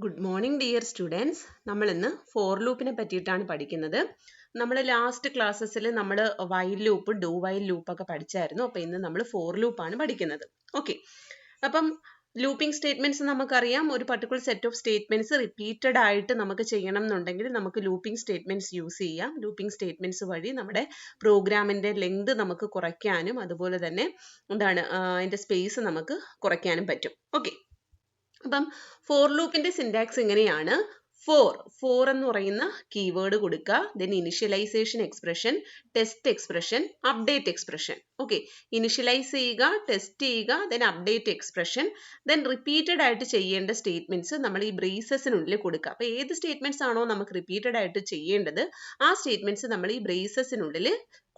Good morning dear students. നമ്മൾ ഇന്ന് four ലൂപ്പിനെ പറ്റിയിട്ടാണ് പഠിക്കുന്നത്. നമ്മൾ ലാസ്റ്റ് ക്ലാസ്സസിൽ നമ്മൾ while loop do while loop ഒക്കെ പഠിച്ചായിരുന്നു. അപ്പോൾ ഇന്ന് നമ്മൾ ഫോർ ലൂപ്പാണ് പഠിക്കുന്നത്. ഓക്കെ, അപ്പം ലൂപ്പിംഗ് സ്റ്റേറ്റ്മെന്റ്സ് നമുക്കറിയാം. ഒരു particular set of statements repeated ആയിട്ട് നമുക്ക് ചെയ്യണം എന്നുണ്ടെങ്കിൽ നമുക്ക് ലൂപ്പിംഗ് സ്റ്റേറ്റ്മെന്റ്സ് യൂസ് ചെയ്യാം. ലൂപ്പിംഗ് സ്റ്റേറ്റ്മെന്റ്സ് വഴി നമ്മുടെ പ്രോഗ്രാമിന്റെ ലെങ്ത് നമുക്ക് കുറയ്ക്കാനും അതുപോലെ തന്നെ അതിന്റെ സ്പേസ് നമുക്ക് കുറയ്ക്കാനും പറ്റും. ഓക്കെ, അപ്പം ഫോർ ലൂപ്പിന്റെ സിന്റാക്സ് ഇങ്ങനെയാണ്. ഫോർ എന്ന് പറയുന്ന കീവേഡ് കൊടുക്കുക, then initialization expression, test expression, update expression. Okay, initialize ചെയ്യുക, ടെസ്റ്റ് ചെയ്യുക, then update expression, then repeated ആയിട്ട് ചെയ്യേണ്ട സ്റ്റേറ്റ്മെന്റ്സ് നമ്മൾ ഈ ബ്രേസസിനുള്ളിൽ കൊടുക്കുക. അപ്പൊ ഏത് സ്റ്റേറ്റ്മെന്റ്സ് ആണോ നമുക്ക് റിപ്പീറ്റഡ് ആയിട്ട് ചെയ്യേണ്ടത് ആ സ്റ്റേറ്റ്മെന്റ്സ് നമ്മൾ ഈ ബ്രേസസിനുള്ളിൽ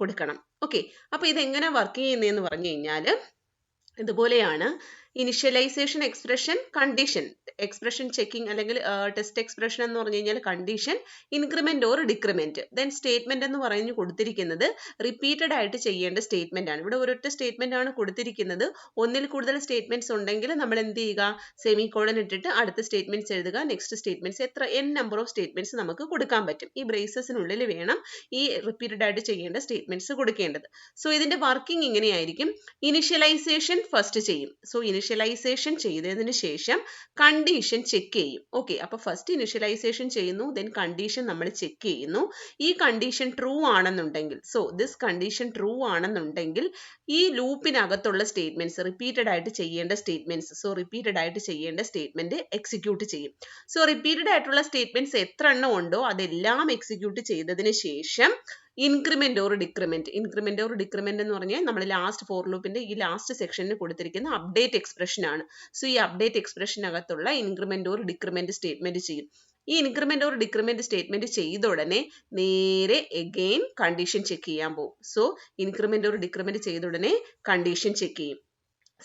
കൊടുക്കണം. ഓക്കെ, അപ്പൊ ഇതെങ്ങനെ വർക്ക് ചെയ്യുന്നതെന്ന് പറഞ്ഞു കഴിഞ്ഞാൽ ഇതുപോലെയാണ്. Initialization expression, condition expression checking അല്ലെങ്കിൽ ടെസ്റ്റ് എക്സ്പ്രഷൻ എന്ന് പറഞ്ഞു കഴിഞ്ഞാൽ condition, increment or decrement, then statement എന്ന് പറഞ്ഞു കൊടുത്തിരിക്കുന്നത് റിപ്പീറ്റഡ് ആയിട്ട് ചെയ്യേണ്ട സ്റ്റേറ്റ്മെന്റ് ആണ്. ഇവിടെ ഒരൊറ്റ സ്റ്റേറ്റ്മെന്റ് ആണ് കൊടുത്തിരിക്കുന്നത്. ഒന്നിൽ കൂടുതൽ സ്റ്റേറ്റ്മെന്റ്സ് ഉണ്ടെങ്കിൽ നമ്മൾ എന്ത് ചെയ്യുക, സെമികോളൻ ഇട്ടിട്ട് അടുത്ത സ്റ്റേറ്റ്മെന്റ്സ് എഴുതുക. നെക്സ്റ്റ് സ്റ്റേറ്റ്മെന്റ്സ് എത്ര നമ്പർ ഓഫ് സ്റ്റേറ്റ്മെന്റ്സ് നമുക്ക് കൊടുക്കാൻ പറ്റും. ഈ ബ്രേസസിനുള്ളിൽ വേണം ഈ റിപ്പീറ്റഡ് ആയിട്ട് ചെയ്യേണ്ട സ്റ്റേറ്റ്മെന്റ്സ് കൊടുക്കേണ്ടത്. സോ ഇതിന്റെ വർക്കിംഗ് ഇങ്ങനെയായിരിക്കും. ഇനിഷ്യലൈസേഷൻ ഫസ്റ്റ് ചെയ്യും. സോ ഇനിഷ്യലൈസേഷൻ ചെയ്തതിന് ശേഷം കണ്ടീഷൻ ചെക്ക് ചെയ്യും. ഓക്കെ, അപ്പൊ ഫസ്റ്റ് ഇനിഷ്യലൈസേഷൻ ചെയ്യുന്നു, ദെൻ കണ്ടീഷൻ നമ്മൾ ചെക്ക് ചെയ്യുന്നു. ഈ കണ്ടീഷൻ ട്രൂ ആണെന്നുണ്ടെങ്കിൽ, സോ ദിസ് കണ്ടീഷൻ ട്രൂ ആണെന്നുണ്ടെങ്കിൽ ഈ ലൂപ്പിനകത്തുള്ള സ്റ്റേറ്റ്മെന്റ്സ് റിപ്പീറ്റഡ് ആയിട്ട് ചെയ്യേണ്ട സ്റ്റേറ്റ്മെന്റ്സ്, സോ റിപ്പീറ്റഡ് ആയിട്ട് ചെയ്യേണ്ട സ്റ്റേറ്റ്മെന്റ് എക്സിക്യൂട്ട് ചെയ്യും. സോ റിപ്പീറ്റഡ് ആയിട്ടുള്ള സ്റ്റേറ്റ്മെന്റ്സ് എത്ര എണ്ണം ഉണ്ടോ അതെല്ലാം എക്സിക്യൂട്ട് ചെയ്തതിന് ശേഷം increment or decrement. Increment or decrement എന്ന് പറഞ്ഞാൽ നമ്മൾ ലാസ്റ്റ് ഫോർ ലൂപ്പിന്റെ ഈ ലാസ്റ്റ് സെക്ഷനിൽ കൊടുത്തിരിക്കുന്ന അപ്ഡേറ്റ് എക്സ്പ്രഷൻ ആണ്. സോ ഈ അപ്ഡേറ്റ് എക്സ്പ്രഷനകത്തുള്ള ഇൻക്രിമെന്റ് ഓർ ഡിക്രിമെന്റ് സ്റ്റേറ്റ്മെന്റ് ചെയ്യും. ഈ ഇൻക്രിമെന്റ് ഓർ ഡിക്രിമെന്റ് സ്റ്റേറ്റ്മെന്റ് ചെയ്ത ഉടനെ നേരെ എഗെയിൻ കണ്ടീഷൻ ചെക്ക് ചെയ്യാൻ പോകും. സോ ഇൻക്രിമെന്റ് ഓർ ഡിക്രിമെന്റ് ചെയ്ത ഉടനെ കണ്ടീഷൻ ചെക്ക് ചെയ്യും.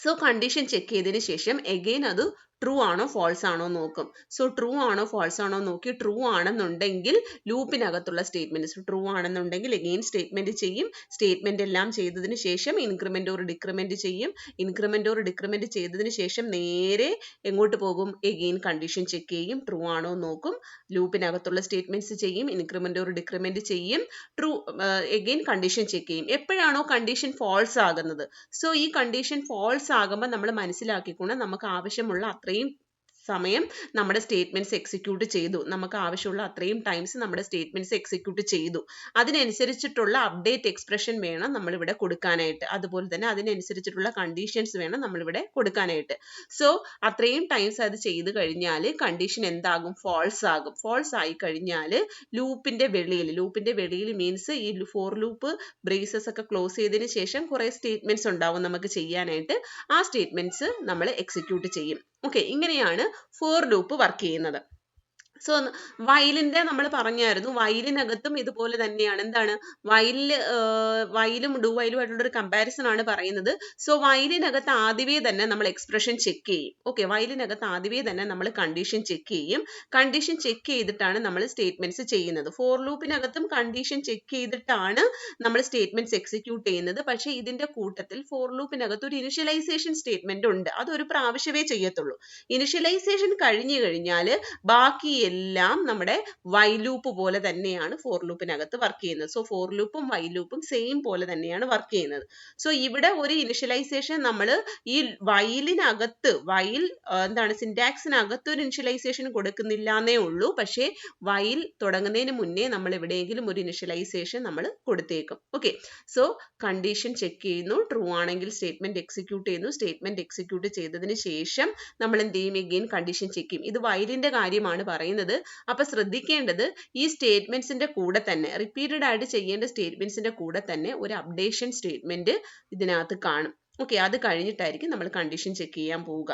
സോ കണ്ടീഷൻ ചെക്ക് ചെയ്തതിന് ശേഷം എഗെയിൻ അത് ട്രൂ ആണോ ഫോൾസ് ആണോ നോക്കും. സോ ട്രൂ ആണോ ഫോൾസ് ആണോ നോക്കി ട്രൂ ആണെന്നുണ്ടെങ്കിൽ ലൂപ്പിനകത്തുള്ള സ്റ്റേറ്റ്മെന്റ്സ് ട്രൂ ആണെന്നുണ്ടെങ്കിൽ എഗെയിൻ സ്റ്റേറ്റ്മെന്റ് ചെയ്യും. സ്റ്റേറ്റ്മെന്റ് എല്ലാം ചെയ്തതിന് ശേഷം ഇൻക്രിമെന്റ് ഓർ ഡിക്രിമെന്റ് ചെയ്യും. ഇൻക്രിമെന്റ് ഓർ ഡിക്രിമെന്റ് ചെയ്തതിന് ശേഷം നേരെ എങ്ങോട്ട് പോകും, എഗെയിൻ കണ്ടീഷൻ ചെക്ക് ചെയ്യും, ട്രൂ ആണോ നോക്കും, ലൂപ്പിനകത്തുള്ള സ്റ്റേറ്റ്മെന്റ്സ് ചെയ്യും, ഇൻക്രിമെന്റ് ഓർ ഡിക്രിമെന്റ് ചെയ്യും, ട്രൂ എഗെയിൻ കണ്ടീഷൻ ചെക്ക് ചെയ്യും. എപ്പോഴാണോ കണ്ടീഷൻ ഫോൾസ് ആകുന്നത്, സോ ഈ കണ്ടീഷൻ ഫോൾസ് ആകുമ്പോൾ നമ്മൾ മനസ്സിലാക്കിക്കൊണ്ട് നമുക്ക് ആവശ്യമുള്ള അത്രയും സമയം നമ്മുടെ സ്റ്റേറ്റ്മെന്റ്സ് എക്സിക്യൂട്ട് ചെയ്തു, നമുക്ക് ആവശ്യമുള്ള അത്രയും ടൈംസ് നമ്മുടെ സ്റ്റേറ്റ്മെന്റ്സ് എക്സിക്യൂട്ട് ചെയ്തു, അതിനനുസരിച്ചിട്ടുള്ള അപ്ഡേറ്റ് എക്സ്പ്രഷൻ വേണം നമ്മളിവിടെ കൊടുക്കാനായിട്ട്. അതുപോലെ തന്നെ അതിനനുസരിച്ചിട്ടുള്ള കണ്ടീഷൻസ് വേണം നമ്മളിവിടെ കൊടുക്കാനായിട്ട്. സോ അത്രയും ടൈംസ് അത് ചെയ്ത് കഴിഞ്ഞാൽ കണ്ടീഷൻ എന്താകും, ഫോൾസ് ആകും. ഫോൾസ് ആയി കഴിഞ്ഞാൽ ലൂപ്പിന്റെ വെളിയിൽ മീൻസ് ഈ ഫോർ ലൂപ്പ് ബ്രേസസ് ഒക്കെ ക്ലോസ് ചെയ്തതിന് ശേഷം കുറെ സ്റ്റേറ്റ്മെന്റ്സ് ഉണ്ടാവും നമുക്ക് ചെയ്യാനായിട്ട്. ആ സ്റ്റേറ്റ്മെന്റ്സ് നമ്മൾ എക്സിക്യൂട്ട് ചെയ്യും. ഓക്കെ, ഇങ്ങനെയാണ് ഫോർ ലൂപ്പ് വർക്ക് ചെയ്യുന്നത്. സോ വൈലിന്റെ നമ്മൾ പറഞ്ഞായിരുന്നു, വൈലിനകത്തും ഇതുപോലെ തന്നെയാണ്. എന്താണ് വൈലും ഡു വൈലും ആയിട്ടുള്ള ഒരു കമ്പാരിസൺ ആണ് പറയുന്നത്. സോ വൈലിനകത്ത് ആദ്യമേ തന്നെ നമ്മൾ എക്സ്പ്രഷൻ ചെക്ക് ചെയ്യും. ഓക്കെ, വൈലിനകത്ത് ആദ്യമേ തന്നെ നമ്മൾ കണ്ടീഷൻ ചെക്ക് ചെയ്യും. കണ്ടീഷൻ ചെക്ക് ചെയ്തിട്ടാണ് നമ്മൾ സ്റ്റേറ്റ്മെന്റ്സ് ചെയ്യുന്നത്. ഫോർ ലൂപ്പിനകത്തും കണ്ടീഷൻ ചെക്ക് ചെയ്തിട്ടാണ് നമ്മൾ സ്റ്റേറ്റ്മെന്റ്സ് എക്സിക്യൂട്ട് ചെയ്യുന്നത്. പക്ഷേ ഇതിന്റെ കൂട്ടത്തിൽ ഫോർ ലൂപ്പിനകത്ത് ഒരു ഇനിഷ്യലൈസേഷൻ സ്റ്റേറ്റ്മെന്റ് ഉണ്ട്. അതൊരു പ്രാവശ്യമേ ചെയ്യത്തുള്ളൂ. ഇനിഷ്യലൈസേഷൻ കഴിഞ്ഞു കഴിഞ്ഞാൽ ബാക്കി എല്ലാം നമ്മുടെ വൈൽ ലൂപ്പ് പോലെ തന്നെയാണ് ഫോർ ലൂപ്പിനകത്ത് വർക്ക് ചെയ്യുന്നത്. സോ ഫോർ ലൂപ്പും വൈൽ ലൂപ്പും സെയിം പോലെ തന്നെയാണ് വർക്ക് ചെയ്യുന്നത്. സോ ഇവിടെ ഒരു ഇനിഷ്യലൈസേഷൻ നമ്മൾ ഈ വൈലിനകത്ത് സിന്റാക്സിനകത്ത് ഒരു ഇനിഷ്യലൈസേഷൻ കൊടുക്കുന്നില്ല എന്നേ ഉള്ളൂ. പക്ഷേ വൈൽ തുടങ്ങുന്നതിന് മുന്നേ നമ്മൾ എവിടെയെങ്കിലും ഒരു ഇനിഷ്യലൈസേഷൻ നമ്മൾ കൊടുത്തേക്കും. ഓക്കെ, സോ കണ്ടീഷൻ ചെക്ക് ചെയ്യുന്നു, ട്രൂ ആണെങ്കിൽ സ്റ്റേറ്റ്മെന്റ് എക്സിക്യൂട്ട് ചെയ്യുന്നു. സ്റ്റേറ്റ്മെന്റ് എക്സിക്യൂട്ട് ചെയ്തതിന് ശേഷം നമ്മൾ എന്ത് ചെയ്യും, എഗെയിൻ കണ്ടീഷൻ ചെക്ക് ചെയ്യും. ഇത് വൈലിന്റെ കാര്യമാണ് പറയുന്നത്. അപ്പൊ ശ്രദ്ധിക്കേണ്ടത് ഈ സ്റ്റേറ്റ്മെന്റ്സിന്റെ കൂടെ തന്നെ റിപ്പീറ്റഡ് ആയിട്ട് ചെയ്യേണ്ട സ്റ്റേറ്റ്മെന്റ്സിന്റെ കൂടെ തന്നെ ഒരു അപ്ഡേഷൻ സ്റ്റേറ്റ്മെന്റ് ഇതിനകത്ത് കാണും. ഓക്കെ, അത് കഴിഞ്ഞിട്ടായിരിക്കും നമ്മൾ കണ്ടീഷൻ ചെക്ക് ചെയ്യാൻ പോവുക.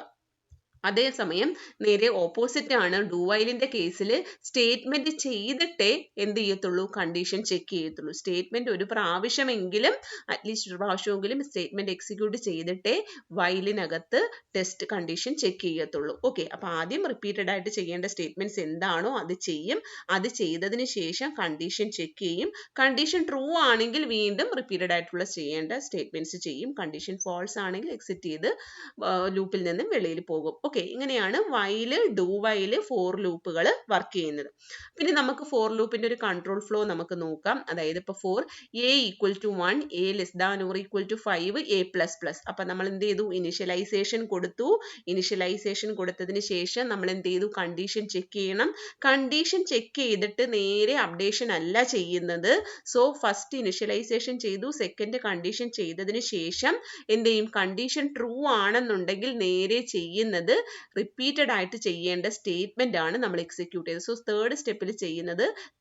അതേസമയം നേരെ ഓപ്പോസിറ്റ് ആണ് ഡു വൈലിന്റെ കേസിൽ. സ്റ്റേറ്റ്മെന്റ് ചെയ്തിട്ടേ എന്ത് ചെയ്യത്തുള്ളൂ, കണ്ടീഷൻ ചെക്ക് ചെയ്യത്തുള്ളൂ. സ്റ്റേറ്റ്മെന്റ് ഒരു പ്രാവശ്യമെങ്കിലും അറ്റ്ലീസ്റ്റ് ഒരു പ്രാവശ്യമെങ്കിലും സ്റ്റേറ്റ്മെന്റ് എക്സിക്യൂട്ട് ചെയ്തിട്ടേ വൈലിനകത്ത് ടെസ്റ്റ് കണ്ടീഷൻ ചെക്ക് ചെയ്യത്തുള്ളൂ. ഓക്കെ, അപ്പൊ ആദ്യം റിപ്പീറ്റഡ് ആയിട്ട് ചെയ്യേണ്ട സ്റ്റേറ്റ്മെന്റ്സ് എന്താണോ അത് ചെയ്യും. അത് ചെയ്തതിന് ശേഷം കണ്ടീഷൻ ചെക്ക് ചെയ്യും. കണ്ടീഷൻ ട്രൂ ആണെങ്കിൽ വീണ്ടും റിപ്പീറ്റഡ് ആയിട്ടുള്ള ചെയ്യേണ്ട സ്റ്റേറ്റ്മെന്റ്സ് ചെയ്യും. കണ്ടീഷൻ ഫോൾസ് ആണെങ്കിൽ എക്സിറ്റ് ചെയ്ത് ലൂപ്പിൽ നിന്നും വെളിയിൽ പോകും. ഓക്കെ, ഇങ്ങനെയാണ് വൈല്, ഡു വൈല്, ഫോർ ലൂപ്പുകൾ വർക്ക് ചെയ്യുന്നത്. പിന്നെ നമുക്ക് ഫോർ ലൂപ്പിന്റെ ഒരു കൺട്രോൾ ഫ്ലോ നമുക്ക് നോക്കാം. അതായത് ഇപ്പോൾ for A equal to 1, A less than or equal to 5, A plus plus. അപ്പം നമ്മൾ എന്ത് ചെയ്തു? ഇനിഷ്യലൈസേഷൻ കൊടുത്തു. ഇനിഷ്യലൈസേഷൻ കൊടുത്തതിന് ശേഷം നമ്മൾ എന്ത് ചെയ്തു? കണ്ടീഷൻ ചെക്ക് ചെയ്യണം. കണ്ടീഷൻ ചെക്ക് ചെയ്തിട്ട് നേരെ അപ്ഡേഷൻ അല്ല ചെയ്യുന്നത്. സോ ഫസ്റ്റ് ഇനിഷ്യലൈസേഷൻ ചെയ്തു, സെക്കൻഡ് കണ്ടീഷൻ ചെയ്തതിന് ശേഷം എന്ത് ചെയ്യും? കണ്ടീഷൻ ട്രൂ ആണെന്നുണ്ടെങ്കിൽ നേരെ ചെയ്യുന്നത് റിപ്പീറ്റഡ് ആയിട്ട് ചെയ്യേണ്ട സ്റ്റേറ്റ്മെന്റ് ആണ് നമ്മൾ എക്സിക്യൂട്ട് ചെയ്തത്. സോ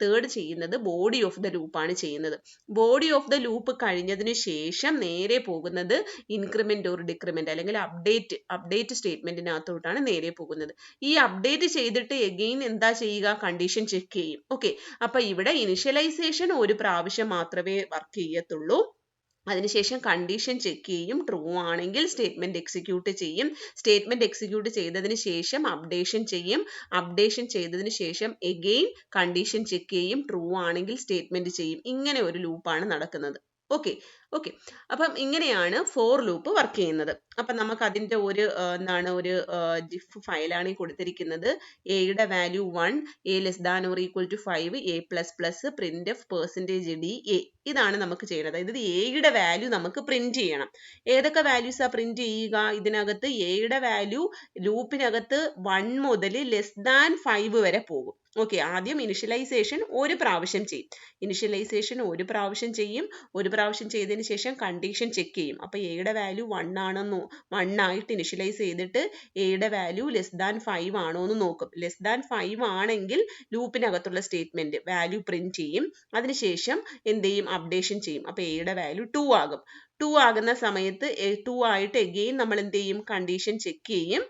തേർഡ് ചെയ്യുന്നത് ബോഡി ഓഫ് ദ ലൂപ്പ് ആണ് ചെയ്യുന്നത്. ബോഡി ഓഫ് ദ ലൂപ്പ് കഴിഞ്ഞതിന് ശേഷം നേരെ പോകുന്നത് ഇൻക്രിമെന്റ് ഓർ ഡിക്രിമെന്റ് അല്ലെങ്കിൽ അപ്ഡേറ്റ് സ്റ്റേറ്റ്മെന്റിനകത്തോട്ടാണ് നേരെ പോകുന്നത്. ഈ അപ്ഡേറ്റ് ചെയ്തിട്ട് എഗെയിൻ എന്താ ചെയ്യുക? കണ്ടീഷൻ ചെക്ക് ചെയ്യും. ഓക്കെ, അപ്പൊ ഇവിടെ ഇനിഷ്യലൈസേഷൻ ഒരു പ്രാവശ്യം മാത്രമേ വർക്ക് ചെയ്യത്തുള്ളൂ. അതിനുശേഷം കണ്ടീഷൻ ചെക്ക് ചെയ്യും. ട്രൂ ആണെങ്കിൽ സ്റ്റേറ്റ്മെന്റ് എക്സിക്യൂട്ട് ചെയ്യും. സ്റ്റേറ്റ്മെന്റ് എക്സിക്യൂട്ട് ചെയ്തതിന് ശേഷം അപ്ഡേഷൻ ചെയ്യും. അപ്ഡേഷൻ ചെയ്തതിന് ശേഷം എഗെയിൻ കണ്ടീഷൻ ചെക്ക് ചെയ്യും. ട്രൂ ആണെങ്കിൽ സ്റ്റേറ്റ്മെന്റ് ചെയ്യും. ഇങ്ങനെ ഒരു ലൂപ്പാണ് നടക്കുന്നത്. ഓക്കെ, അപ്പം ഇങ്ങനെയാണ് ഫോർ ലൂപ്പ് വർക്ക് ചെയ്യുന്നത്. അപ്പം നമുക്ക് അതിന്റെ ഒരു ഒരു ജിഫ് ഫയലാണ് കൊടുത്തിരിക്കുന്നത്. എയുടെ value 1, A less than or equal to 5, A plus plus, print F %d a. ഇതാണ് നമുക്ക് ചെയ്യുന്നത്. അതായത് എയുടെ വാല്യൂ നമുക്ക് പ്രിന്റ് ചെയ്യണം. ഏതൊക്കെ വാല്യൂസാ പ്രിന്റ് ചെയ്യുക? ഇതിനകത്ത് എയുടെ വാല്യൂ ലൂപ്പിനകത്ത് 1 മുതൽ ലെസ് ദാൻ 5 വരെ പോകും. ഓക്കെ, ആദ്യം ഇനിഷ്യലൈസേഷൻ ഒരു പ്രാവശ്യം ചെയ്യും. ഒരു പ്രാവശ്യം ചെയ്തതിന് ശേഷം കണ്ടീഷൻ ചെക്ക് ചെയ്യും. അപ്പൊ എയുടെ വാല്യൂ 1 ആയിട്ട് ഇനിഷ്യലൈസ് ചെയ്തിട്ട് എയുടെ വാല്യൂ ലെസ് ദാൻ 5 ആണോ എന്ന് നോക്കും. ലെസ് ദാൻ 5 ആണെങ്കിൽ ലൂപ്പിനകത്തുള്ള സ്റ്റേറ്റ്മെന്റ് വാല്യൂ പ്രിന്റ് ചെയ്യും. അതിനുശേഷം എന്ത് ചെയ്യും? അപ്ഡേഷൻ ചെയ്യും. അപ്പൊ എയുടെ വാല്യൂ 2 ആകും. 2 ആകുന്ന സമയത്ത് 2 ആയിട്ട് എഗെയിൻ നമ്മൾ എന്ത് ചെയ്യും? കണ്ടീഷൻ ചെക്ക് ചെയ്യും.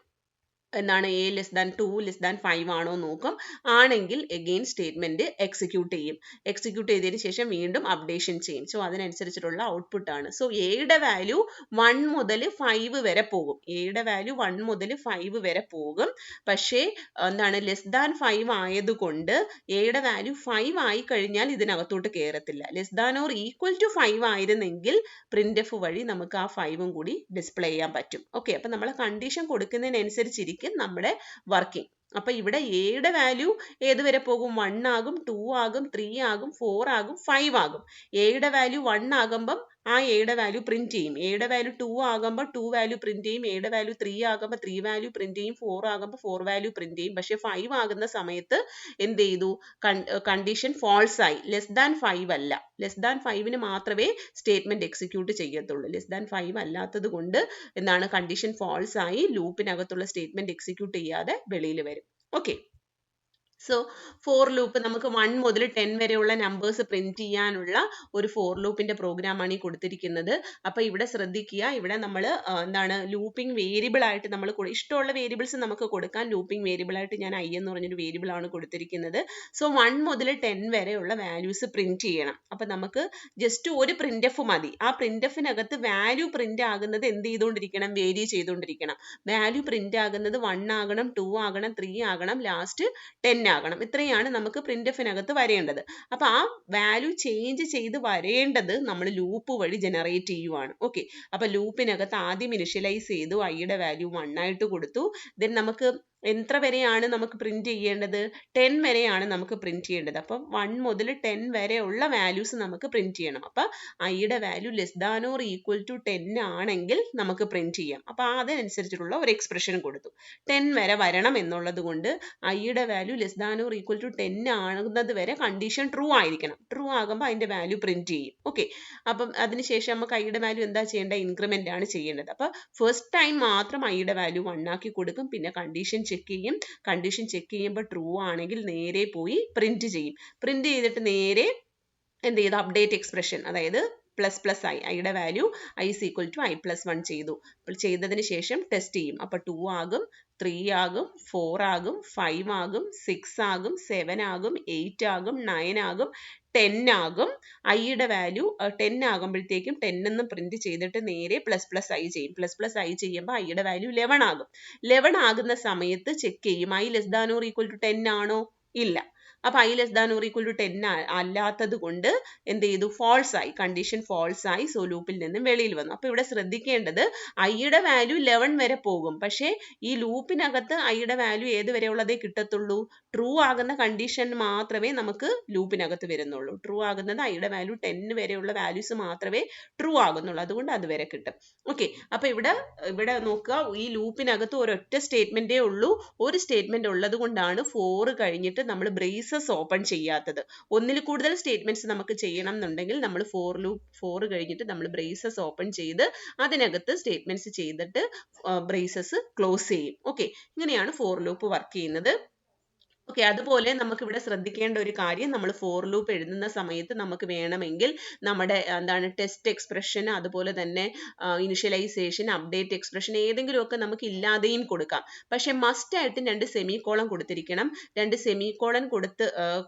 എന്താണ്? A less than 2 less than 5 ആണോ നോക്കും. ആണെങ്കിൽ എഗെയിൻ സ്റ്റേറ്റ്മെന്റ് എക്സിക്യൂട്ട് ചെയ്യും. എക്സിക്യൂട്ട് ചെയ്തതിന് ശേഷം വീണ്ടും അപ്ഡേഷൻ ചെയ്യും. സോ അതിനനുസരിച്ചിട്ടുള്ള ഔട്ട്പുട്ട് ആണ്. സോ എയുടെ വാല്യൂ 1 മുതൽ 5 വരെ പോകും. പക്ഷേ ലെസ് ദാൻ 5 ആയതുകൊണ്ട് എയുടെ വാല്യൂ 5 ആയി കഴിഞ്ഞാൽ ഇതിനകത്തോട്ട് കയറത്തില്ല. Less than or equal to 5 ആയിരുന്നെങ്കിൽ പ്രിന്റ് എഫ് വഴി നമുക്ക് ആ 5 കൂടി ഡിസ്പ്ലേ ചെയ്യാൻ പറ്റും. ഓക്കെ, അപ്പൊ നമ്മൾ കണ്ടീഷൻ കൊടുക്കുന്നതിനനുസരിച്ചിരിക്കും നമ്മുടെ വർക്കിംഗ്. അപ്പൊ ഇവിടെ എയുടെ വാല്യൂ ഏത് വരെ പോകും? 1 ആകും, 2 ആകും, 3 ആകും, 4 ആകും, 5 ആകും. എയുടെ വാല്യൂ 1 ആകുമ്പം ആ എയുടെ വാല്യൂ പ്രിന്റ് ചെയ്യും. എയുടെ വാല്യൂ 2 ആകുമ്പോൾ 2 വാല്യൂ പ്രിന്റ് ചെയ്യും. എയുടെ വാല്യൂ 3 ആകുമ്പോൾ 3 വാല്യൂ പ്രിന്റ് ചെയ്യും. 4 ആകുമ്പോൾ 4 വാല്യൂ പ്രിന്റ് ചെയ്യും. പക്ഷെ 5 ആകുന്ന സമയത്ത് എന്ത് ചെയ്തു? കണ്ടീഷൻ ഫാൾസ് ആയി. ലെസ് ദാൻ 5 അല്ല. ലെസ് ദാൻ 5ന് മാത്രമേ സ്റ്റേറ്റ്മെന്റ് എക്സിക്യൂട്ട് ചെയ്യത്തുള്ളൂ. ലെസ് ദാൻ 5 അല്ലാത്തത് കൊണ്ട് കണ്ടീഷൻ ഫാൾസ് ആയി ലൂപ്പിനകത്തുള്ള സ്റ്റേറ്റ്മെന്റ് എക്സിക്യൂട്ട് ചെയ്യാതെ വെളിയിൽ വരും. ഓക്കെ, സോ ഫോർ ലൂപ്പ് നമുക്ക് 1 മുതൽ 10 വരെയുള്ള നമ്പേഴ്സ് പ്രിന്റ് ചെയ്യാനുള്ള ഒരു ഫോർ ലൂപ്പിന്റെ പ്രോഗ്രാം ആണ് ഈ കൊടുത്തിരിക്കുന്നത്. അപ്പൊ ഇവിടെ ശ്രദ്ധിക്കുക, ഇവിടെ നമ്മൾ ലൂപ്പിംഗ് വേരിയബിൾ ആയിട്ട് നമ്മൾ ഇഷ്ടമുള്ള വേരിയബിൾസ് നമുക്ക് കൊടുക്കാം. ലൂപ്പിംഗ് വേരിയബിൾ ആയിട്ട് ഞാൻ i എന്ന് പറഞ്ഞൊരു വേരിയബിൾ ആണ് കൊടുത്തിരിക്കുന്നത്. സോ 1 മുതൽ 10 വരെയുള്ള വാല്യൂസ് പ്രിന്റ് ചെയ്യണം. അപ്പൊ നമുക്ക് ജസ്റ്റ് ഒരു പ്രിന്റ് എഫ് മതി. ആ പ്രിന്റ് എഫിനകത്ത് വാല്യൂ പ്രിന്റ് ആകുന്നത് എന്ത് ചെയ്തുകൊണ്ടിരിക്കണം? വേരി ചെയ്തുകൊണ്ടിരിക്കണം. വാല്യൂ പ്രിന്റ് ആകുന്നത് 1 ആകണം, 2 ആകണം, 3 ആകണം, ലാസ്റ്റ് 10 ആകണം. ഇത്രയാണ് നമുക്ക് പ്രിന്റ് എഫിനകത്ത് വരേണ്ടത്. അപ്പൊ ആ വാല്യൂ ചേഞ്ച് ചെയ്ത് വരേണ്ടത് നമ്മൾ ലൂപ്പ് വഴി ജനറേറ്റ് ചെയ്യുവാണ്. ഓക്കെ, അപ്പൊ ലൂപ്പിനകത്ത് ആദ്യം ഇനിഷ്യലൈസ് ചെയ്തു, ഐയുടെ വാല്യൂ 1 ആയിട്ട് കൊടുത്തു. ദെൻ നമുക്ക് എത്ര വരെയാണ് നമുക്ക് പ്രിന്റ് ചെയ്യേണ്ടത്? 10 വരെയാണ് നമുക്ക് പ്രിന്റ് ചെയ്യേണ്ടത്. അപ്പം 1 മുതൽ 10 വരെയുള്ള വാല്യൂസ് നമുക്ക് പ്രിന്റ് ചെയ്യണം. അപ്പൊ ഐയുടെ value less than or equal to 10 ആണെങ്കിൽ നമുക്ക് പ്രിന്റ് ചെയ്യാം. അപ്പൊ അതിനനുസരിച്ചിട്ടുള്ള ഒരു എക്സ്പ്രഷൻ കൊടുത്തു. 10 വരെ വരണം എന്നുള്ളത് കൊണ്ട് ഐയുടെ value less than or equal to 10 ആകുന്നത് വരെ കണ്ടീഷൻ ട്രൂ ആയിരിക്കണം. ട്രൂ ആകുമ്പോൾ അതിന്റെ വാല്യൂ പ്രിന്റ് ചെയ്യും. ഓക്കെ, അപ്പം അതിനുശേഷം നമുക്ക് ഐയുടെ വാല്യൂ എന്താ ചെയ്യേണ്ടത്? ഇൻക്രിമെന്റ് ആണ് ചെയ്യേണ്ടത്. അപ്പൊ ഫസ്റ്റ് ടൈം മാത്രം ഐയുടെ വാല്യൂ 1 ആക്കി കൊടുക്കും. പിന്നെ കണ്ടീഷൻ ചെക്ക് ചെയ്യും. കണ്ടീഷൻ ചെക്ക് ചെയ്യുമ്പോൾ ട്രൂ ആണെങ്കിൽ നേരെ പോയി പ്രിന്റ് ചെയ്യും. പ്രിന്റ് ചെയ്തിട്ട് നേരെ എന്ത് ചെയ്തു? അപ്ഡേറ്റ് എക്സ്പ്രഷൻ, അതായത് പ്ലസ് ഐയുടെ value i is equal to i+1 ചെയ്തതിന് ശേഷം ടെസ്റ്റ് ചെയ്യും. അപ്പൊ 2 ആകും, 3 ആകും, 4 ആകും, 5 ആകും, 6 ആകും, 7 ആകും, 8 ആകും, 9 ആകും, 10 ആകും. ഐയുടെ വാല്യൂ 10 ആകുമ്പോഴത്തേക്കും 10 എന്ന് പ്രിന്റ് ചെയ്തിട്ട് നേരെ പ്ലസ് ഐ ചെയ്യും. പ്ലസ് ഐ ചെയ്യുമ്പോൾ ഐയുടെ വാല്യൂ 11 ആകും. 11 ആകുന്ന സമയത്ത് ചെക്ക് ചെയ്യും, i less than or equal to 10 ആണോ? ഇല്ല. അപ്പൊ i less than or equal to 10 അല്ലാത്തത് കൊണ്ട് എന്ത് ചെയ്തു, ഫാൾസ് ആയി, കണ്ടീഷൻ ഫാൾസ് ആയി. സോ ലൂപ്പിൽ നിന്നും വെളിയിൽ വന്നു. അപ്പൊ ഇവിടെ ശ്രദ്ധിക്കേണ്ടത് ഐയുടെ വാല്യൂ 11 വരെ പോകും. പക്ഷേ ഈ ലൂപ്പിനകത്ത് ഐയുടെ വാല്യൂ ഏത് വരെ ഉള്ളതേ കിട്ടത്തുള്ളൂ, ട്രൂ ആകുന്ന കണ്ടീഷൻ മാത്രമേ നമുക്ക് ലൂപ്പിനകത്ത് വരുന്നുള്ളൂ. ട്രൂ ആകുന്നത് ഐയുടെ വാല്യൂ 10 വരെയുള്ള വാല്യൂസ് മാത്രമേ ട്രൂ ആകുന്നുള്ളൂ. അതുകൊണ്ട് അത് വരെ കിട്ടും. ഓക്കെ, അപ്പൊ ഇവിടെ നോക്കുക, ഈ ലൂപ്പിനകത്ത് ഒരൊറ്റ സ്റ്റേറ്റ്മെന്റേ ഉള്ളൂ. ഒരു സ്റ്റേറ്റ്മെന്റ് ഉള്ളത് കൊണ്ടാണ് 4 കഴിഞ്ഞിട്ട് നമ്മൾ ബ്രേസസ് ഓപ്പൺ ചെയ്യാത്തത്. ഒന്നിൽ കൂടുതൽ സ്റ്റേറ്റ്മെന്റ്സ് നമുക്ക് ചെയ്യണം എന്നുണ്ടെങ്കിൽ നമ്മൾ 4 കഴിഞ്ഞിട്ട് നമ്മൾ ബ്രേസസ് ഓപ്പൺ ചെയ്ത് അതിനകത്ത് സ്റ്റേറ്റ്മെന്റ്സ് ചെയ്തിട്ട് ബ്രേസസ് ക്ലോസ് ചെയ്യും. ഓക്കെ, ഇങ്ങനെയാണ് ഫോർ ലൂപ്പ് വർക്ക് ചെയ്യുന്നത്. ഓക്കെ, അതുപോലെ നമുക്ക് ഇവിടെ ശ്രദ്ധിക്കേണ്ട ഒരു കാര്യം, നമ്മൾ ഫോർ ലൂപ്പ് എഴുതുന്ന സമയത്ത് നമുക്ക് വേണമെങ്കിൽ നമ്മുടെ എന്താണ് ടെസ്റ്റ് എക്സ്പ്രഷൻ, അതുപോലെ തന്നെ ഇനിഷ്യലൈസേഷൻ, അപ്ഡേറ്റ് എക്സ്പ്രഷൻ ഏതെങ്കിലുമൊക്കെ നമുക്ക് ഇല്ലാതെയും കൊടുക്കാം. പക്ഷെ മസ്റ്റ് ആയിട്ട് 2 സെമികോളൻ കൊടുത്തിരിക്കണം. 2 സെമികോളൻ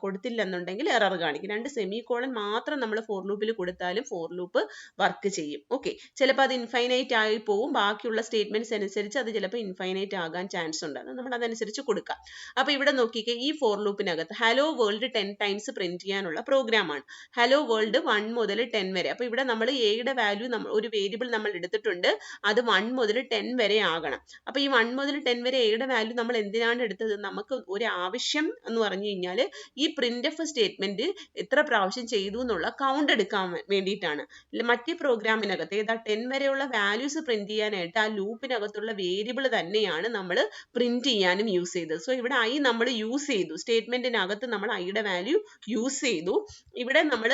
കൊടുത്തില്ലെന്നുണ്ടെങ്കിൽ എറർ കാണിക്കും. 2 സെമികോളൻ മാത്രം നമ്മൾ ഫോർ ലൂപ്പിൽ കൊടുത്താലും ഫോർ ലൂപ്പ് വർക്ക് ചെയ്യും. ഓക്കെ, ചിലപ്പോൾ അത് ഇൻഫൈനൈറ്റ് ആയി പോവും. ബാക്കിയുള്ള സ്റ്റേറ്റ്മെന്റ്സ് അനുസരിച്ച് അത് ചിലപ്പോൾ ഇൻഫൈനൈറ്റ് ആകാൻ ചാൻസ് ഉണ്ട്. നമ്മൾ അതനുസരിച്ച് കൊടുക്കാം. അപ്പൊ ഇവിടെ നോക്കി, ഈ ഫോർ ലൂപ്പിനകത്ത് ഹലോ വേൾഡ് 10 ടൈംസ് പ്രിന്റ് ചെയ്യാനുള്ള പ്രോഗ്രാമാണ്. ഹലോ വേൾഡ് 1 മുതൽ 10 വരെ. അപ്പൊ ഇവിടെ നമ്മൾ എയുടെ വാല്യൂ ഒരു വേരിയബിൾ നമ്മൾ എടുത്തിട്ടുണ്ട്, അത് 1 മുതൽ 10 വരെ ആകണം. അപ്പൊ ഈ 1 മുതൽ 10 വരെ എയുടെ വാല്യൂ നമ്മൾ എന്തിനാണ് എടുത്തത്, നമുക്ക് ഒരു ആവശ്യം എന്ന് പറഞ്ഞു കഴിഞ്ഞാൽ ഈ പ്രിന്റ് എഫ് സ്റ്റേറ്റ്മെന്റ് എത്ര പ്രാവശ്യം ചെയ്തു എന്നുള്ള കൗണ്ട് എടുക്കാൻ വേണ്ടിയിട്ടാണ്. മറ്റേ പ്രോഗ്രാമിനകത്ത് ഏതാ 10 വരെയുള്ള വാല്യൂസ് പ്രിന്റ് ചെയ്യാനായിട്ട് ആ ലൂപ്പിനകത്തുള്ള വേരിയബിൾ തന്നെയാണ് നമ്മൾ പ്രിന്റ് ചെയ്യാനും യൂസ് ചെയ്തത്. സോ ഇവിടെ ഐ നമ്മൾ യൂസ് ചെയ്തു, സ്റ്റേറ്റ്മെന്റിനകത്ത് നമ്മൾ ഐയുടെ വാല്യൂ യൂസ് ചെയ്തു. ഇവിടെ നമ്മൾ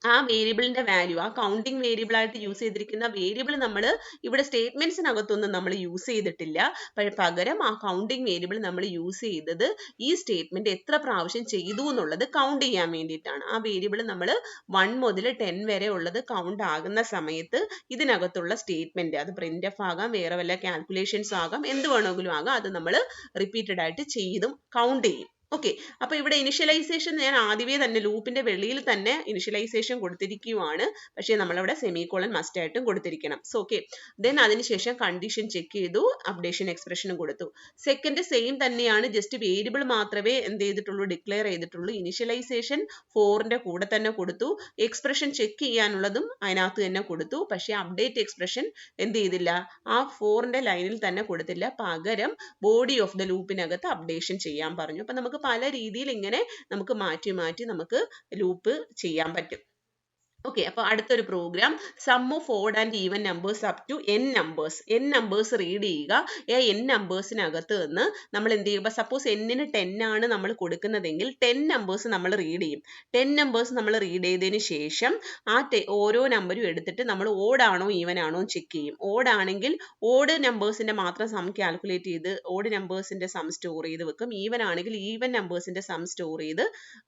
ആ വേരിയബിളിന്റെ വാല്യൂ, ആ കൗണ്ടിങ് വേരിയബിൾ ആയിട്ട് യൂസ് ചെയ്തിരിക്കുന്ന വേരിയബിൾ നമ്മൾ ഇവിടെ സ്റ്റേറ്റ്മെന്റ്സിനകത്തൊന്നും നമ്മൾ യൂസ് ചെയ്തിട്ടില്ല. പകരം ആ കൗണ്ടിങ് വേരിയബിൾ നമ്മൾ യൂസ് ചെയ്തത് ഈ സ്റ്റേറ്റ്മെന്റ് എത്ര പ്രാവശ്യം ചെയ്തു എന്നുള്ളത് കൗണ്ട് ചെയ്യാൻ വേണ്ടിയിട്ടാണ്. ആ വേരിയബിൾ നമ്മൾ 1 മുതൽ 10 വരെ ഉള്ളത് കൗണ്ട് ആകുന്ന സമയത്ത് ഇതിനകത്തുള്ള സ്റ്റേറ്റ്മെന്റ്, അത് പ്രിന്റ് എഫ് ആകാം, വേറെ വല്ല കാൽക്കുലേഷൻസ് ആകാം, എന്ത് വേണമെങ്കിലും ആകാം, അത് നമ്മൾ റിപ്പീറ്റഡ് ആയിട്ട് ചെയ്തും കൗണ്ട് ചെയ്യും. ഓക്കെ, അപ്പൊ ഇവിടെ ഇനിഷ്യലൈസേഷൻ ഞാൻ ആദ്യമേ തന്നെ ലൂപ്പിന്റെ വെളിയിൽ തന്നെ ഇനിഷ്യലൈസേഷൻ കൊടുത്തിരിക്കുകയാണ്. പക്ഷേ നമ്മളവിടെ സെമികോളൻ മസ്റ്റ് ആയിട്ടും കൊടുത്തിരിക്കണം. സോ ഓക്കെ, ദെൻ അതിനുശേഷം കണ്ടീഷൻ ചെക്ക് ചെയ്തു, അപ്ഡേഷൻ എക്സ്പ്രഷനും കൊടുത്തു. സെക്കൻഡ് സെയിം തന്നെയാണ്, ജസ്റ്റ് വേരിയബിൾ മാത്രമേ എന്ത് ചെയ്തിട്ടുള്ളൂ, ഡിക്ലെയർ ചെയ്തിട്ടുള്ളൂ. ഇനിഷ്യലൈസേഷൻ 4ന്റെ കൂടെ തന്നെ കൊടുത്തു. എക്സ്പ്രഷൻ ചെക്ക് ചെയ്യാനുള്ളതും അതിനകത്ത് തന്നെ കൊടുത്തു. പക്ഷേ അപ്ഡേറ്റ് എക്സ്പ്രഷൻ എന്ത് ചെയ്തില്ല, ആ 4ന്റെ ലൈനിൽ തന്നെ കൊടുത്തില്ല. പകരം ബോഡി ഓഫ് ദ ലൂപ്പിനകത്ത് അപ്ഡേഷൻ ചെയ്യാൻ പറഞ്ഞു. അപ്പൊ നമുക്ക് പല രീതിയിൽ ഇങ്ങനെ നമുക്ക് മാറ്റി മാറ്റി നമുക്ക് ലൂപ്പ് ചെയ്യാൻ പറ്റും. ഓക്കെ, അപ്പൊ അടുത്തൊരു program, sum of odd and even numbers up to n numbers. n numbers read ചെയ്യുക. n നമ്പേഴ്സിനകത്ത് നിന്ന് നമ്മൾ എന്ത് ചെയ്യുക, സപ്പോസ് n-ന് 10 ആണ് നമ്മൾ കൊടുക്കുന്നതെങ്കിൽ 10 നമ്പേഴ്സ് നമ്മൾ റീഡ് ചെയ്യും. 10 നമ്പേഴ്സ് നമ്മൾ റീഡ് ചെയ്തതിന് ശേഷം ആ ഓരോ നമ്പരും എടുത്തിട്ട് നമ്മൾ ഓഡ് ആണോ ഈവൻ ആണോ ചെക്ക് ചെയ്യും. ഓഡ് ആണെങ്കിൽ ഓഡ് നമ്പേഴ്സിന്റെ മാത്രം സം കാൽക്കുലേറ്റ് ചെയ്ത് ഓഡ് നമ്പേഴ്സിന്റെ സം സ്റ്റോർ ചെയ്ത് വെക്കും. ഈവൻ ആണെങ്കിൽ ഈവൻ നമ്പേഴ്സിന്റെ സം സ്റ്റോർ ചെയ്ത്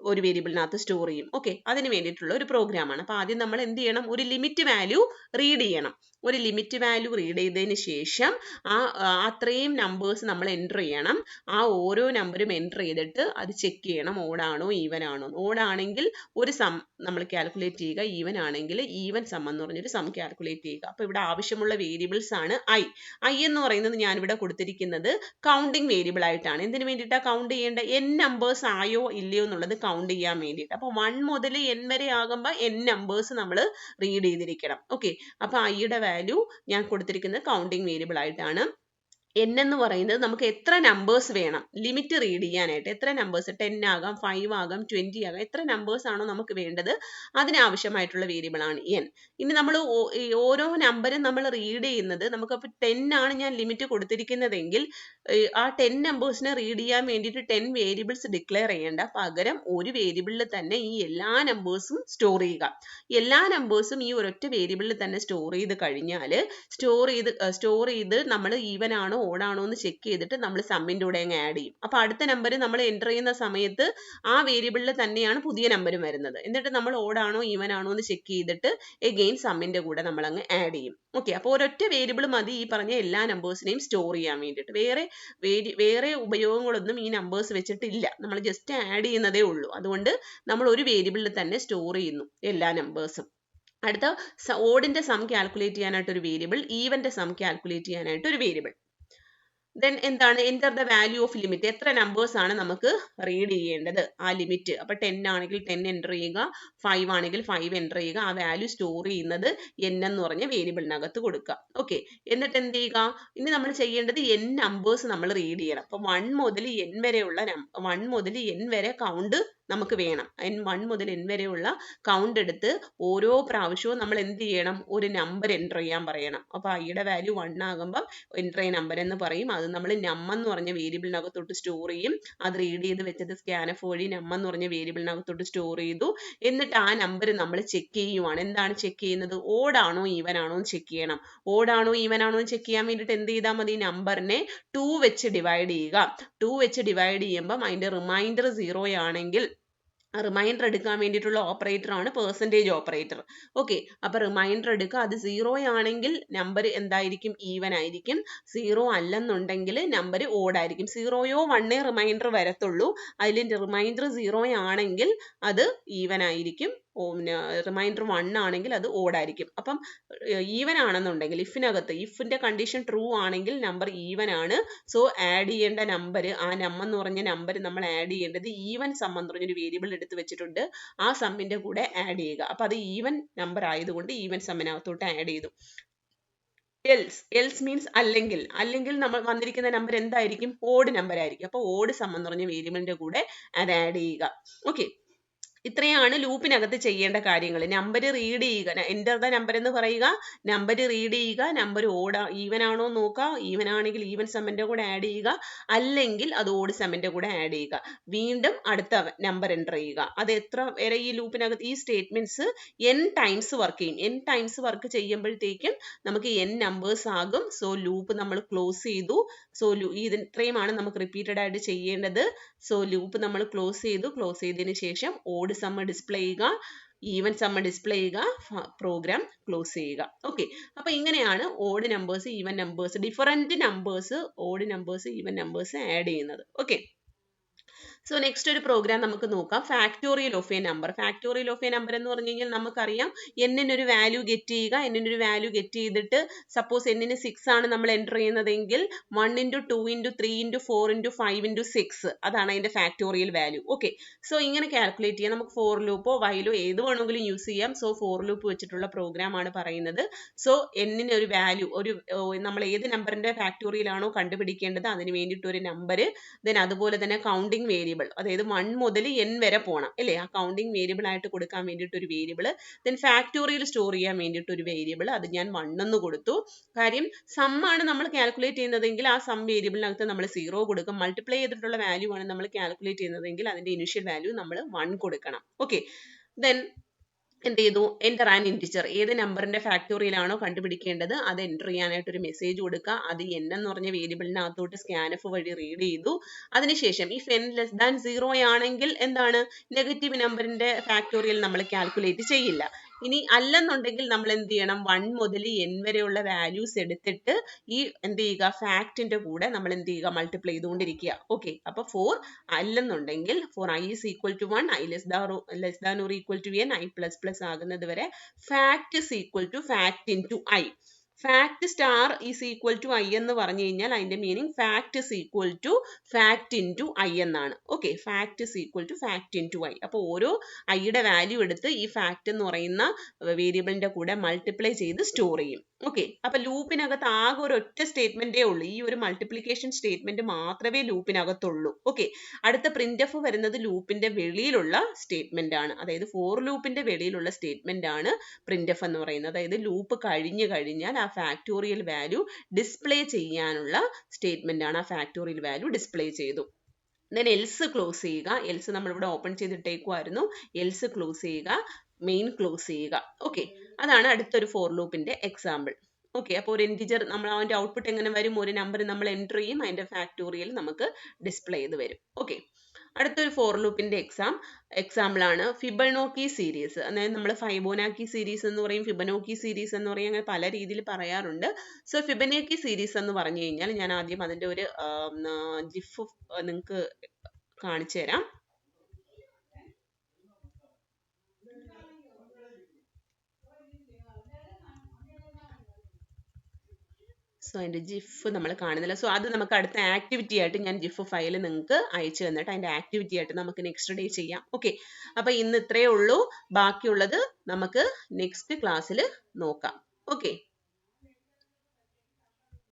ഒരു വേരിയബിളിനകത്ത് സ്റ്റോർ ചെയ്യും. ഓക്കെ, അതിന് വേണ്ടിയിട്ടുള്ള ഒരു പ്രോഗ്രാമാണ്. അപ്പൊ ആദ്യം നമ്മൾ എന്ത് ചെയ്യണം, ഒരു ലിമിറ്റ് വാല്യൂ റീഡ് ചെയ്യണം. ഒരു ലിമിറ്റ് വാല്യൂ റീഡ് ചെയ്തതിന് ശേഷം അത്രയും നമ്പേഴ്സ് നമ്മൾ എൻ്റർ ചെയ്യണം. ആ ഓരോ നമ്പറും എൻ്റർ ചെയ്തിട്ട് അത് ചെക്ക് ചെയ്യണം, ഓടാണോ ഈവൻ ആണോ. ഓടാണെങ്കിൽ ഒരു സം നമ്മൾ കാൽക്കുലേറ്റ് ചെയ്യുക, ഈവൻ ആണെങ്കിൽ ഈവൻ സം എന്ന് പറഞ്ഞൊരു സം കാൽക്കുലേറ്റ് ചെയ്യുക. അപ്പൊ ഇവിടെ ആവശ്യമുള്ള വേരിയബിൾസ് ആണ് ഐ എന്ന് പറയുന്നത് ഞാനിവിടെ കൊടുത്തിരിക്കുന്നത് കൗണ്ടിങ് വേരിയബിൾ ആയിട്ടാണ്. എന്തിനു വേണ്ടിയിട്ടാണ് കൗണ്ട് ചെയ്യേണ്ടത്, n നമ്പേഴ്സ് ആയോ ഇല്ലയോ എന്നുള്ളത് കൗണ്ട് ചെയ്യാൻ വേണ്ടിയിട്ട്. അപ്പൊ 1 മുതൽ n വരെ ആകുമ്പോൾ n നമ്പേഴ്സ് നമ്മൾ റീഡ് ചെയ്തിരിക്കണം. ഓക്കെ, അപ്പൊ ഐയുടെ വാല്യൂ ഞാൻ കൊടുത്തിരിക്കുന്നത് കൗണ്ടിങ് വേരിയബിൾ ആയിട്ടാണ്. n എന്ന് പറയുന്നത് നമുക്ക് എത്ര നമ്പേഴ്സ് വേണം ലിമിറ്റ് റീഡ് ചെയ്യാനായിട്ട്, എത്ര നമ്പേഴ്സ്, 10 ആകാം, 5 ആകാം, 20 ആകാം, എത്ര നമ്പേഴ്സ് ആണോ നമുക്ക് വേണ്ടത് അതിനാവശ്യമായിട്ടുള്ള വേരിയബിൾ ആണ് n. ഇനി നമ്മൾ ഓരോ നമ്പറും നമ്മൾ റീഡ് ചെയ്യുന്നത്, നമുക്കപ്പോൾ 10 ആണ് ഞാൻ ലിമിറ്റ് കൊടുത്തിരിക്കുന്നതെങ്കിൽ ആ 10 നമ്പേഴ്സിനെ റീഡ് ചെയ്യാൻ വേണ്ടിയിട്ട് 10 വേരിയബിൾസ് ഡിക്ലെയർ ചെയ്യേണ്ട, പകരം ഒരു വേരിയബിളിൽ തന്നെ ഈ എല്ലാ നമ്പേഴ്സും സ്റ്റോർ ചെയ്യുക. എല്ലാ നമ്പേഴ്സും ഈ ഒരൊറ്റ വേരിയബിളിൽ തന്നെ സ്റ്റോർ ചെയ്ത് കഴിഞ്ഞാൽ സ്റ്റോർ ചെയ്ത് നമ്മൾ ഈവൻ ആണോ ഓടാണോ എന്ന് ചെക്ക് ചെയ്തിട്ട് നമ്മൾ സമ്മിൻ്റെ കൂടെ അങ്ങ് ആഡ് ചെയ്യും. അപ്പൊ അടുത്ത നമ്പർ നമ്മൾ എൻ്റർ ചെയ്യുന്ന സമയത്ത് ആ വേരിയബിളിൽ തന്നെയാണ് പുതിയ നമ്പറും വരുന്നത്. എന്നിട്ട് നമ്മൾ ഓടാണോ ഈവൻ ആണോ എന്ന് ചെക്ക് ചെയ്തിട്ട് എഗെയിൻ സമ്മിൻ്റെ കൂടെ നമ്മൾ അങ്ങ് ആഡ് ചെയ്യും. ഓക്കെ, അപ്പോൾ ഒരൊറ്റ വേരിയബിൾ മതി ഈ പറഞ്ഞ എല്ലാ നമ്പേഴ്സിനെയും സ്റ്റോർ ചെയ്യാൻ വേണ്ടിയിട്ട്. വേറെ ഉപയോഗങ്ങളൊന്നും ഈ നമ്പേഴ്സ് വെച്ചിട്ടില്ല, നമ്മൾ ജസ്റ്റ് ആഡ് ചെയ്യുന്നതേ ഉള്ളൂ. അതുകൊണ്ട് നമ്മൾ ഒരു വേരിയബിളിൽ തന്നെ സ്റ്റോർ ചെയ്യുന്നു എല്ലാ നമ്പേഴ്സും. അടുത്ത ഓഡിന്റെ സം കാൽക്കുലേറ്റ് ചെയ്യാനായിട്ട് ഒരു വേരിയബിൾ, ഈവന്റെ സം കാൽക്കുലേറ്റ് ചെയ്യാനായിട്ട് ഒരു വേരിയബിൾ. ദെൻ എന്താണ് enter the value off limit, എത്ര നമ്പേഴ്സ് ആണ് നമുക്ക് റീഡ് ചെയ്യേണ്ടത് ആ ലിമിറ്റ്. അപ്പൊ 10 ആണെങ്കിൽ 10 എൻ്റർ ചെയ്യുക, 5 ആണെങ്കിൽ 5 എൻ്റർ ചെയ്യുക. ആ വാല്യൂ സ്റ്റോർ ചെയ്യുന്നത് n എന്ന് പറഞ്ഞ വേരിയബിളിനകത്ത് കൊടുക്കുക. ഓക്കെ, എന്നിട്ട് എന്ത് ചെയ്യുക, ഇനി നമ്മൾ ചെയ്യേണ്ടത് n നമ്പേഴ്സ് നമ്മൾ റീഡ് ചെയ്യണം. അപ്പൊ 1 മുതൽ n വരെയുള്ള 1 മുതൽ n വരെ കൗണ്ട് നമുക്ക് വേണം. 1 മുതൽ n വരെയുള്ള കൗണ്ട് എടുത്ത് ഓരോ പ്രാവശ്യവും നമ്മൾ എന്ത് ചെയ്യണം, ഒരു നമ്പർ എൻ്റർ ചെയ്യാൻ പറയണം. അപ്പൊ ഐയുടെ വാല്യൂ 1 ആകുമ്പോൾ എൻ്റർ ചെയ്യുന്ന നമ്പർ എന്ന് പറയും. അത് നമ്മൾ നം എന്ന് പറഞ്ഞ വേരിയബിളിനകത്തോട്ട് സ്റ്റോർ ചെയ്യും. അത് റീഡ് ചെയ്ത് വെച്ചത് സ്കാനഫ് വഴി നം എന്ന് പറഞ്ഞ വേരിയബിളിനകത്തോട്ട് സ്റ്റോർ ചെയ്തു. എന്നിട്ട് ആ നമ്പർ നമ്മൾ ചെക്ക് ചെയ്യുവാണ്. എന്താണ് ചെക്ക് ചെയ്യുന്നത്, ഓടാണോ ഈവൻ ആണോ എന്ന് ചെക്ക് ചെയ്യണം. ഓടാണോ ഈവൻ ആണോ എന്ന് ചെക്ക് ചെയ്യാൻ വേണ്ടിയിട്ട് എന്ത് ചെയ്താൽ മതി, നമ്പറിനെ 2 വെച്ച് ഡിവൈഡ് ചെയ്യുക. 2 വെച്ച് ഡിവൈഡ് ചെയ്യുമ്പം അതിന്റെ റിമൈൻഡർ 0 ആണെങ്കിൽ റിമൈൻഡർ എടുക്കാൻ വേണ്ടിയിട്ടുള്ള ഓപ്പറേറ്റർ ആണ് പെർസെൻറ്റേജ് ഓപ്പറേറ്റർ. ഓക്കെ, അപ്പൊ റിമൈൻഡർ എടുക്കുക. അത് 0 ആണെങ്കിൽ നമ്പർ എന്തായിരിക്കും, ഈവൻ ആയിരിക്കും. 0 അല്ലെന്നുണ്ടെങ്കിൽ നമ്പർ ഓഡ് ആയിരിക്കും. 0യോ 1 റിമൈൻഡർ വരത്തുള്ളൂ. അതിൽ റിമൈൻഡർ 0 ആണെങ്കിൽ അത് ഈവൻ ആയിരിക്കും. റിമൈൻഡർ 1 ആണെങ്കിൽ അത് ഓഡ് ആയിരിക്കും. അപ്പം ഈവൻ ആണെന്നുണ്ടെങ്കിൽ ഇഫിന്റെ കണ്ടീഷൻ ട്രൂ ആണെങ്കിൽ നമ്പർ ഈവൻ ആണ്. സോ ആഡ് ചെയ്യേണ്ട നമ്പർ, ആ നം എന്ന് പറഞ്ഞ നമ്പർ നമ്മൾ ആഡ് ചെയ്യേണ്ടത് ഈവൻ സം എന്ന് പറഞ്ഞൊരു വേരിയബിൾ എടുത്ത് വെച്ചിട്ടുണ്ട്. ആ സമ്മിന്റെ കൂടെ ആഡ് ചെയ്യുക. അപ്പൊ അത് ഈവൻ നമ്പർ ആയതുകൊണ്ട് ഈവൻ സമ്മിനകത്തോട്ട് ആഡ് ചെയ്തു. എൽസ് മീൻസ് അല്ലെങ്കിൽ നമ്മൾ വന്നിരിക്കുന്ന നമ്പർ എന്തായിരിക്കും, ഓഡ് നമ്പർ ആയിരിക്കും. അപ്പൊ ഓഡ് സം എന്ന് പറഞ്ഞ വേരിയബിളിന്റെ കൂടെ അത് ആഡ് ചെയ്യുക. ഓക്കെ, ഇത്രയാണ് ലൂപ്പിനകത്ത് ചെയ്യേണ്ട കാര്യങ്ങൾ. നമ്പർ റീഡ് ചെയ്യുക, എൻ്റർ ദ നമ്പർ എന്ന് പറയുക, നമ്പർ റീഡ് ചെയ്യുക, നമ്പർ ഈവൻ ആണോ നോക്കുക, ഈവൻ ആണെങ്കിൽ ഈവൻ സമ്മിന്റെ കൂടെ ആഡ് ചെയ്യുക, അല്ലെങ്കിൽ അത് ഓഡ് സമ്മിന്റെ കൂടെ ആഡ് ചെയ്യുക. വീണ്ടും അടുത്ത നമ്പർ എൻ്റർ ചെയ്യുക. അത് എത്ര വരെ ഈ ലൂപ്പിനകത്ത് ഈ സ്റ്റേറ്റ്മെന്റ്സ് n ടൈംസ് വർക്ക് ചെയ്യും. n ടൈംസ് വർക്ക് ചെയ്യുമ്പോഴത്തേക്കും നമുക്ക് n നമ്പേഴ്സ് ആകും. സോ ലൂപ്പ് നമ്മൾ ക്ലോസ് ചെയ്തു. സോ ഇത്രയുമാണ് നമുക്ക് റിപ്പീറ്റഡ് ആയിട്ട് ചെയ്യേണ്ടത്. സോ ലൂപ്പ് നമ്മൾ ക്ലോസ് ചെയ്തതിന് ശേഷം ഓഡ് സമ്മ് ഡിസ്പ്ലേ ചെയ്യുക, ഈവൻ സമ്മ് ഡിസ്പ്ലേ ചെയ്യുക, പ്രോഗ്രാം ക്ലോസ് ചെയ്യുക. ഓക്കെ, അപ്പൊ ഇങ്ങനെയാണ് odd numbers, even numbers, different numbers, odd numbers, even numbers add ചെയ്യുന്നത്. ഓക്കെ, സോ നെക്സ്റ്റ് ഒരു പ്രോഗ്രാം നമുക്ക് നോക്കാം, factorial of A number. Factorial of A number എന്ന് പറഞ്ഞു കഴിഞ്ഞാൽ നമുക്കറിയാം n-ന് ഒരു വാല്യൂ ഗെറ്റ് ചെയ്യുക. n-ന് ഒരു വാല്യൂ ഗെറ്റ് ചെയ്തിട്ട് സപ്പോസ് n-ന് 6 ആണ് നമ്മൾ എൻ്റർ ചെയ്യുന്നതെങ്കിൽ 1 × 2 × 3 × 4 × 5 × 6 അതാണ് അതിന്റെ ഫാക്ടോറിയൽ വാല്യൂ. ഓക്കെ, സോ ഇങ്ങനെ കാൽക്കുലേറ്റ് ചെയ്യാം. നമുക്ക് ഫോർ ലൂപ്പോ വൈലോ ഏത് വേണമെങ്കിലും യൂസ് ചെയ്യാം. സോ ഫോർ ലൂപ്പ് വെച്ചിട്ടുള്ള പ്രോഗ്രാം ആണ് പറയുന്നത്. സോ n-ന് ഒരു വാല്യൂ, നമ്മൾ ഏത് നമ്പറിന്റെ ഫാക്ടോറിയൽ ആണോ കണ്ടുപിടിക്കേണ്ടത് അതിന് വേണ്ടിയിട്ട് ഒരു നമ്പർ, ദെൻ അതുപോലെ തന്നെ കൗണ്ടിങ് വേരിയബിൾ, അതായത് 1 മുതൽ n വരെ പോകണം അല്ലേ, ആ കൗണ്ടിങ് വേരിയബിൾ ആയിട്ട് കൊടുക്കാൻ വേണ്ടിയിട്ട് ഒരു വേരിയബിൾ, ദെൻ ഫാക്ടോറിയൽ സ്റ്റോർ ചെയ്യാൻ വേണ്ടിയിട്ട് ഒരു വേരിയബിൾ, അത് ഞാൻ 1 എന്ന് കൊടുത്തു. കാര്യം സം ആണ് നമ്മൾ കാൽക്കുലേറ്റ് ചെയ്യുന്നതെങ്കിൽ ആ സം വേരിയബിളിനകത്ത് നമ്മൾ 0 കൊടുക്കും. മൾട്ടിപ്ലൈ ചെയ്തിട്ടുള്ള വാല്യൂ ആണ് നമ്മൾ കാൽക്കുലേറ്റ് ചെയ്യുന്നതെങ്കിൽ അതിന്റെ ഇനിഷ്യൽ വാല്യൂ നമ്മൾ 1 കൊടുക്കണം. ഓക്കെ, ദെൻ എന്ത് ചെയ്തു, എൻ്റർ ആൻ ഇൻറ്റിജർ, ഏത് നമ്പറിന്റെ ഫാക്ടോറിയൽ ആണോ കണ്ടുപിടിക്കേണ്ടത് അത് എൻ്റർ ചെയ്യാനായിട്ട് ഒരു മെസ്സേജ് കൊടുക്കുക. അത് n എന്ന് പറഞ്ഞ വേരിയബിളിനകത്തോട്ട് സ്കാനഫ് വഴി റീഡ് ചെയ്തു. അതിനുശേഷം ഇഫ് n ലെസ് ദാൻ 0 ആണെങ്കിൽ എന്താണ്, നെഗറ്റീവ് നമ്പറിന്റെ ഫാക്ടോറിയൽ നമ്മൾ കാൽക്കുലേറ്റ് ചെയ്യില്ല. ഇനി അല്ലെന്നുണ്ടെങ്കിൽ നമ്മൾ എന്ത് ചെയ്യണം, 1 മുതൽ n വരെയുള്ള വാല്യൂസ് എടുത്തിട്ട് ഈ എന്ത് ചെയ്യുക, ഫാക്റ്റിന്റെ കൂടെ നമ്മൾ എന്ത് ചെയ്യുക, മൾട്ടിപ്ലൈ ചെയ്തുകൊണ്ടിരിക്കുക. ഓക്കെ, അപ്പൊ 4 അല്ലെന്നുണ്ടെങ്കിൽ for i is equal to 1, i less than or equal to n, i plus plus ആകുന്നത് വരെ fact is equal to fact into i. Fact star is equal to i എന്ന് പറഞ്ഞു കഴിഞ്ഞാൽ അതിന്റെ meaning fact is equal to fact into i എന്നാണ്. Okay, fact is equal to fact into i. അപ്പോൾ ഓരോ ഐയുടെ value എടുത്ത് ഈ ഫാക്ട് എന്ന് പറയുന്ന വേരിയബിളിന്റെ കൂടെ മൾട്ടിപ്ലൈ ചെയ്ത് സ്റ്റോർ ചെയ്യും. ഓക്കെ, അപ്പൊ ലൂപ്പിനകത്ത് ആകെ ഒരു ഒറ്റ സ്റ്റേറ്റ്മെന്റേ ഉള്ളൂ, ഈ ഒരു മൾട്ടിപ്ലിക്കേഷൻ സ്റ്റേറ്റ്മെന്റ് മാത്രമേ ലൂപ്പിനകത്തുള്ളൂ. ഓക്കെ, അടുത്ത പ്രിന്റ് എഫ് വരുന്നത് ലൂപ്പിന്റെ വെളിയിലുള്ള സ്റ്റേറ്റ്മെന്റ് ആണ്, അതായത് ഫോർ ലൂപ്പിന്റെ വെളിയിലുള്ള സ്റ്റേറ്റ്മെന്റ് ആണ് പ്രിന്റ് എഫ് എന്ന് പറയുന്നത്. അതായത് ലൂപ്പ് കഴിഞ്ഞു കഴിഞ്ഞാൽ ആ ഫാക്ടോറിയൽ വാല്യൂ ഡിസ്പ്ലേ ചെയ്യാനുള്ള സ്റ്റേറ്റ്മെന്റ് ആണ്. ആ ഫാക്ടോറിയൽ വാല്യൂ ഡിസ്പ്ലേ ചെയ്തു. ദെൻ എൽസ് ക്ലോസ് ചെയ്യുക. എൽസ് നമ്മളിവിടെ ഓപ്പൺ ചെയ്തിട്ടേക്കുമായിരുന്നു. എൽസ് ക്ലോസ് ചെയ്യുക, മെയിൻ ക്ലോസ് ചെയ്യുക. ഓക്കെ, അതാണ് അടുത്തൊരു ഫോർ ലൂപ്പിന്റെ എക്സാമ്പിൾ. ഓക്കെ, അപ്പോൾ ഒരു ഇൻറ്റിജർ നമ്മൾ അതിന്റെ ഔട്ട്പുട്ട് എങ്ങനെ വരും, ഒരു നമ്പർ നമ്മൾ എൻ്റർ ചെയ്യും, അതിന്റെ ഫാക്ടോറിയൽ നമുക്ക് ഡിസ്പ്ലേ ചെയ്ത് വരും. ഓക്കെ, അടുത്തൊരു ഫോർ ലൂപ്പിന്റെ എക്സാമ്പിൾ ആണ് ഫിബൊനാച്ചി സീരീസ്. അതായത് നമ്മൾ ഫൈബൊനാച്ചി സീരീസ് എന്ന് പറയും, ഫിബൊനാച്ചി സീരീസ് എന്ന് പറയും, അങ്ങനെ പല രീതിയിൽ പറയാറുണ്ട്. സോ ഫിബൊനാച്ചി സീരീസ് എന്ന് പറഞ്ഞു കഴിഞ്ഞാൽ ഞാൻ ആദ്യം അതിന്റെ ഒരു ജിഫ് നിങ്ങൾക്ക് കാണിച്ചു തരാം. സോ അതിൻ്റെ ജിഫ് നമ്മൾ കാണുന്നില്ല. സോ അത് നമുക്ക് അടുത്ത ആക്ടിവിറ്റി ആയിട്ട് ഞാൻ ജിഫ് ഫയൽ നിങ്ങൾക്ക് അയച്ചു തന്നിട്ട് അതിൻ്റെ ആക്ടിവിറ്റി ആയിട്ട് നമുക്ക് നെക്സ്റ്റ് ഡേ ചെയ്യാം. ഓക്കെ, അപ്പോൾ ഇന്ന് ഇത്രയേ ഉള്ളൂ. ബാക്കിയുള്ളത് നമുക്ക് നെക്സ്റ്റ് ക്ലാസ്സിൽ നോക്കാം. ഓക്കെ.